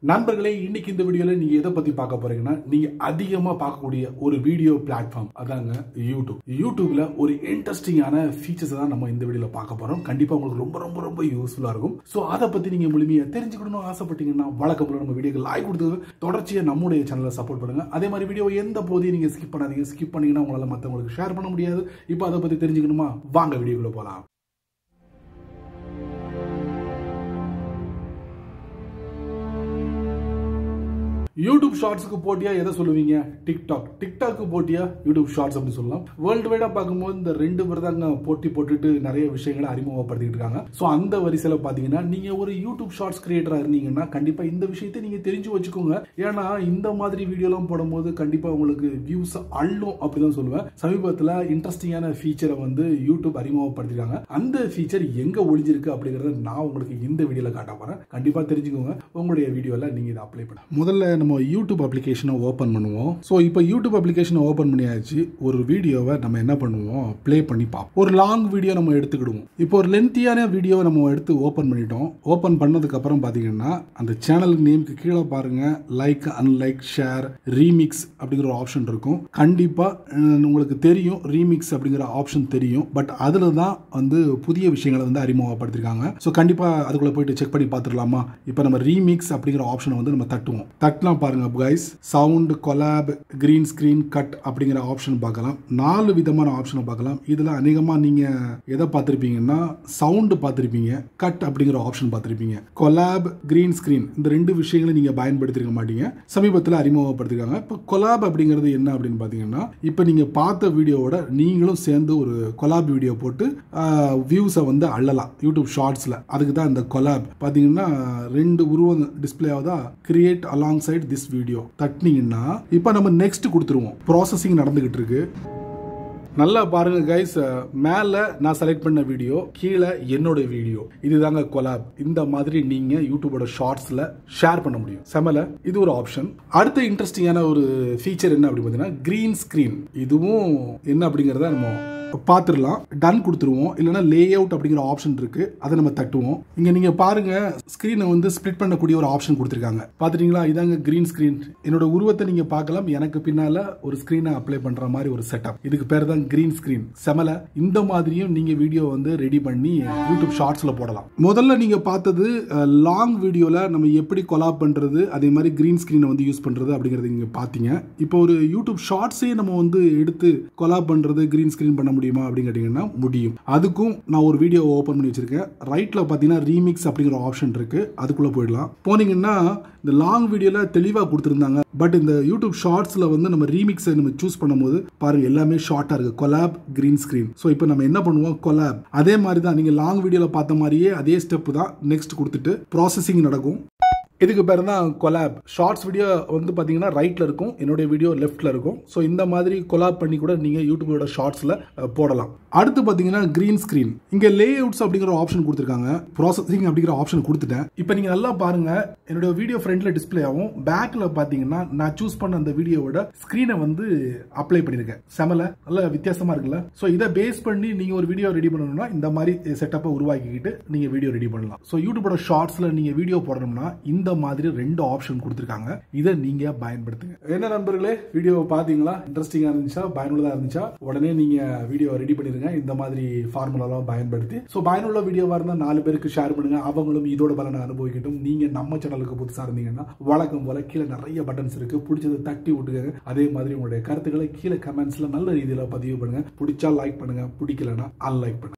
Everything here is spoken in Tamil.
நண்பர்களே, இன்னைக்கு இந்த வீடியோல நீங்க எதை பத்தி பார்க்க போறீங்கன்னா, நீங்க அதிகமா பார்க்கக்கூடிய ஒரு வீடியோ பிளாட்ஃபார்ம் அதாங்க யூடியூப். யூடியூப்ல ஒரு இன்ட்ரெஸ்டிங்கான ஃபீச்சர்ஸ் தான் நம்ம இந்த வீடியோல பார்க்க போறோம். கண்டிப்பா உங்களுக்கு ரொம்ப ரொம்ப ரொம்ப யூஸ்ஃபுல்லா இருக்கும். சோ அதை பத்தி நீங்க முழுமையா தெரிஞ்சுக்கணும்னு ஆசைப்பட்டீங்கன்னா, வழக்கம் போல நம்ம வீடியோக்கு லைக் கொடுத்து தொடர்ச்சியா நம்முடைய சேனலை சப்போர்ட் பண்ணுங்க. அதே மாதிரி வீடியோ எந்த போதையும் நீங்க ஸ்கிப் பண்ணாதீங்க. ஸ்கிப் பண்ணீங்கன்னா உங்களால மத்தவங்களுக்கு ஷேர் பண்ண முடியாது. இப்போ அதை பத்தி தெரிஞ்சுக்கணுமா, வாங்க வீடியோக்குள்ள போலாம். யூடியூப் ஷார்ட்ஸ்க்கு போட்டியா எதை சொல்லுவீங்க? டிக்டாக்கு போட்டியா யூடியூப் ஷார்ட்ஸ் அப்படின்னு சொல்லலாம். வேர்ல்டு வைடா பார்க்கும்போது இந்த ரெண்டு பேர் தாங்க போட்டி போட்டுட்டு நிறைய விஷயங்களை அறிமுகப்படுத்திட்டு இருக்காங்க. ஸோ அந்த வரிசையில் பார்த்தீங்கன்னா, நீங்க ஒரு யூடியூப் ஷார்ட்ஸ் கிரியேட்டரா இருந்தீங்கன்னா கண்டிப்பா இந்த விஷயத்தை நீங்க தெரிஞ்சு வச்சுக்கோங்க. ஏன்னா இந்த மாதிரி வீடியோலாம் போடும்போது கண்டிப்பா உங்களுக்கு வியூஸ் அள்ளும் அப்படிதான் சொல்லுவேன். சமீபத்தில் இன்ட்ரெஸ்டிங்கான ஃபீச்சரை வந்து யூடியூப் அறிமுகப்படுத்திருக்காங்க. அந்த ஃபீச்சர் எங்க ஒளிஞ்சிருக்கு அப்படிங்கறத நான் உங்களுக்கு இந்த வீடியோல காட்ட போறேன். கண்டிப்பா தெரிஞ்சுக்கோங்க. உங்களுடைய வீடியோல நீங்க இதை அப்ளை பண்ண முதல்ல நம்ம யூடியூப் அப்ளிகேஷனை ஓபன் பண்ணுவோம். ஸோ இப்போ யூடியூப் அப்ளிகேஷனை ஓபன் பண்ணியாச்சு. ஒரு வீடியோவை நம்ம என்ன பண்ணுவோம், ப்ளே பண்ணி பார்ப்போம். ஒரு லாங் வீடியோ நம்ம எடுத்துக்கிடுவோம். இப்போ ஒரு லென்த்தியான வீடியோவை நம்ம எடுத்து ஓபன் பண்ணிட்டோம். ஓபன் பண்ணதுக்கு அப்புறம் பாத்தீங்கன்னா, அந்த சேனல் நேமுக்கு கீழே பாருங்க, லைக், அன்லைக், ஷேர், ரீமிக்ஸ் அப்படிங்கிற ஒரு ஆப்ஷன் இருக்கும். கண்டிப்பா உங்களுக்கு தெரியும், ரீமிக்ஸ் அப்படிங்கிற ஆப்ஷன் தெரியும். பட் அதுல தான் வந்து புதிய விஷயங்களை வந்து அறிமுகப்படுத்திருக்காங்க. ஸோ கண்டிப்பா அதுக்குள்ள போயிட்டு செக் பண்ணி பார்த்துடலாமா? இப்போ நம்ம ரீமிக்ஸ் அப்படிங்கிற ஆப்ஷனை வந்து நம்ம தட்டுவோம். தட்டினா பாருங்க guys, sound, collab, green screen, cut அப்படிங்கிற ஆப்ஷன் பார்க்கலாம். 4 விதமான ஆப்ஷனை பார்க்கலாம். இதுல அநேகமா நீங்க எதை பார்த்திருப்பீங்கன்னா, சவுண்ட் பார்த்திருப்பீங்க, கட் அப்படிங்கிற ஆப்ஷன் பார்த்திருப்பீங்க. கொலாப், கிரீன் ஸ்கிரீன் இந்த ரெண்டு விஷயங்களை நீங்க பயன்படுத்திருக்க மாட்டீங்க. சமீபத்தில் அறிமுகப்படுத்திருக்காங்க. இப்போ கொலாப் அப்படிங்கிறது என்ன அப்படின்னு பாத்தீங்கன்னா, இப்போ நீங்க பார்த்த வீடியோவோட நீங்களும் சேர்ந்து ஒரு கொலாப் வீடியோ போட்டு வியூஸை வந்து அள்ளலாம் யூடியூப் ஷார்ட்ஸ்ல. அதுக்கு தான் இந்த கொலாப். பாத்தீங்கன்னா 2 உருவம் டிஸ்பிளே ஆகுதா, create alongside this video தட்டினீங்கன்னா, இப்போ நம்ம நெக்ஸ்ட் கொடுத்துருவோம். ப்ராசஸிங் நடந்துகிட்டு இருக்கு. நல்லா பாருங்க கைஸ், மேல நான் செலக்ட் பண்ண வீடியோ, கீழே என்னோட வீடியோ. இதுதாங்க கொலாப். இந்த மாதிரி நீங்க யூடியூபோட ஷார்ட்ஸ்ல ஷேர் பண்ண முடியும். செமல, இது ஒரு ஆப்ஷன். அடுத்த இன்ட்ரெஸ்டிங்கான ஒரு ஃபீச்சர் என்ன அப்படி பார்த்தீங்கன்னா, கிரீன் ஸ்கிரீன். இதுவும் என்ன அப்படிங்கறத நம்ம பார்த்துடலாம். டன் கொடுத்துருவோம். இல்லைன்னா லே அவுட் அப்படிங்கிற ஆப்ஷன் இருக்கு, அதை நம்ம தட்டுவோம். இங்க நீங்க பாருங்க, ஸ்கிரீனை வந்து ஸ்பிளிட் பண்ணக்கூடிய ஒரு ஆப்ஷன் கொடுத்துருக்காங்க. பாத்துட்டீங்களா? இதாங்க கிரீன் ஸ்கிரீன். என்னோட உருவத்தை நீங்க பார்க்கலாம். எனக்கு பின்னால ஒரு ஸ்கிரீனை அப்ளை பண்ற மாதிரி ஒரு செட்டப். இதுக்கு பேர் தான் கிரீன் ஸ்கிரீன். செமல. இந்த மாதிரியும் நீங்க வீடியோ வந்து ரெடி பண்ணி யூடியூப் ஷார்ட்ஸ்ல போடலாம். முதல்ல நீங்க பார்த்தது லாங் வீடியோல நம்ம எப்படி கொலாப் பண்றது, அதே மாதிரி கிரீன் ஸ்கிரீனை வந்து யூஸ் பண்றது அப்படிங்கறது நீங்க பாத்தீங்க. இப்போ ஒரு யூடியூப் ஷார்ட்ஸே நம்ம வந்து எடுத்து கொலாப் பண்றது, கிரீன் ஸ்கிரீன் பண்ண முடியுமா அப்படின்னு கேட்டீங்கன்னா முடியும். அதுக்கும் நான் ஒரு வீடியோ ஓபன் பண்ணி வச்சிருக்கேன். ரைட்ல பாத்தீங்கன்னா ரீமிக்ஸ் அப்படிங்கிற ஆப்ஷன் இருக்கு, அதுக்குள்ள போயிடலாம். போனீங்கன்னா இந்த லாங் வீடியோல தெளிவா கொடுத்திருந்தாங்க. பட் இந்த யூடியூப் ஷார்ட்ஸ்ல வந்து நம்ம ரீமிக்ஸை நம்ம சூஸ் பண்ணும்போது பாருங்க, எல்லாமே ஷார்ட்டா இருக்கு. Collab, green screen. ஸோ இப்போ நம்ம என்ன பண்ணுவோம், கொலாப். அதே மாதிரி தான் நீங்க லாங் வீடியோல பார்த்த மாதிரியே அதே ஸ்டெப் தான். நெக்ஸ்ட் கொடுத்துட்டு ப்ராசஸிங் நடக்கும். இதுக்கு பேர் தான் கொலாப். ஷார்ட்ஸ் வீடியோ வந்து பாத்தீங்கன்னா ரைட்ல இருக்கும், என்னுடைய வீடியோ லெஃப்ட்ல இருக்கும். ஸோ இந்த மாதிரி கொலாப் பண்ணி கூட நீங்க யூடியூபோட ஷார்ட்ஸ்ல போடலாம். அடுத்து பாத்தீங்கன்னா கிரீன் ஸ்கிரீன். இங்க லே அவுட்ஸ் அப்படிங்கிற ஆப்ஷன் கொடுத்துருக்காங்க. ப்ராசஸிங் அப்படிங்கிற ஆப்ஷன் கொடுத்துட்டேன். இப்போ நீங்க நல்லா பாருங்க, என்னோட வீடியோ ஃப்ரண்ட்ல டிஸ்பிளே ஆகும். பேக்ல பாத்தீங்கன்னா நான் சூஸ் பண்ண அந்த வீடியோவோட ஸ்கிரீனை வந்து அப்ளை பண்ணிருக்கேன். செமல, நல்ல வித்தியாசமா இருக்குல்ல? ஸோ இதை பேஸ் பண்ணி நீங்க ஒரு வீடியோ ரெடி பண்ணணும்னா இந்த மாதிரி செட்டப்பை உருவாக்கிக்கிட்டு நீங்க வீடியோ ரெடி பண்ணலாம். ஸோ யூடியூபோட ஷார்ட்ஸ்ல நீங்க வீடியோ போடணும்னா இந்த மாதிரி 2 ஆப்ஷன் கொடுத்திருக்காங்க. இதை நீங்க பயன்படுத்துங்க. என்ன நண்பர்களே, வீடியோ பாத்தீங்களா? இன்ட்ரெஸ்டிங்கா இருந்துச்சா, பயனுள்ளதா இருந்துச்சா? உடனே நீங்க வீடியோ ரெடி பண்ணிருங்க இந்த மாதிரி ஃபார்முலாலாம் பயன்படுத்தி. சோ பயனுள்ள வீடியோவா இருந்தா 4 பேருக்கு ஷேர் பண்ணுங்க. அவங்களும் இதோட பலனை அனுபவிக்கட்டும். நீங்க நம்ம சேனலுக்கு புதுசா இருந்தீங்கன்னா வழக்கம் போல கீழே நிறைய பட்டன்ஸ் இருக்கு, பிடிச்சதை தட்டி விட்டுங்க. அதே மாதிரி உங்களுடைய கருத்துக்களை கீழே கமெண்ட்ஸ்ல நல்ல ரீதியில பதிவு பண்ணுங்க. பிடிச்சா லைக் பண்ணுங்க, பிடிக்கலன்னா அன்லைக் பண்ணுங்க.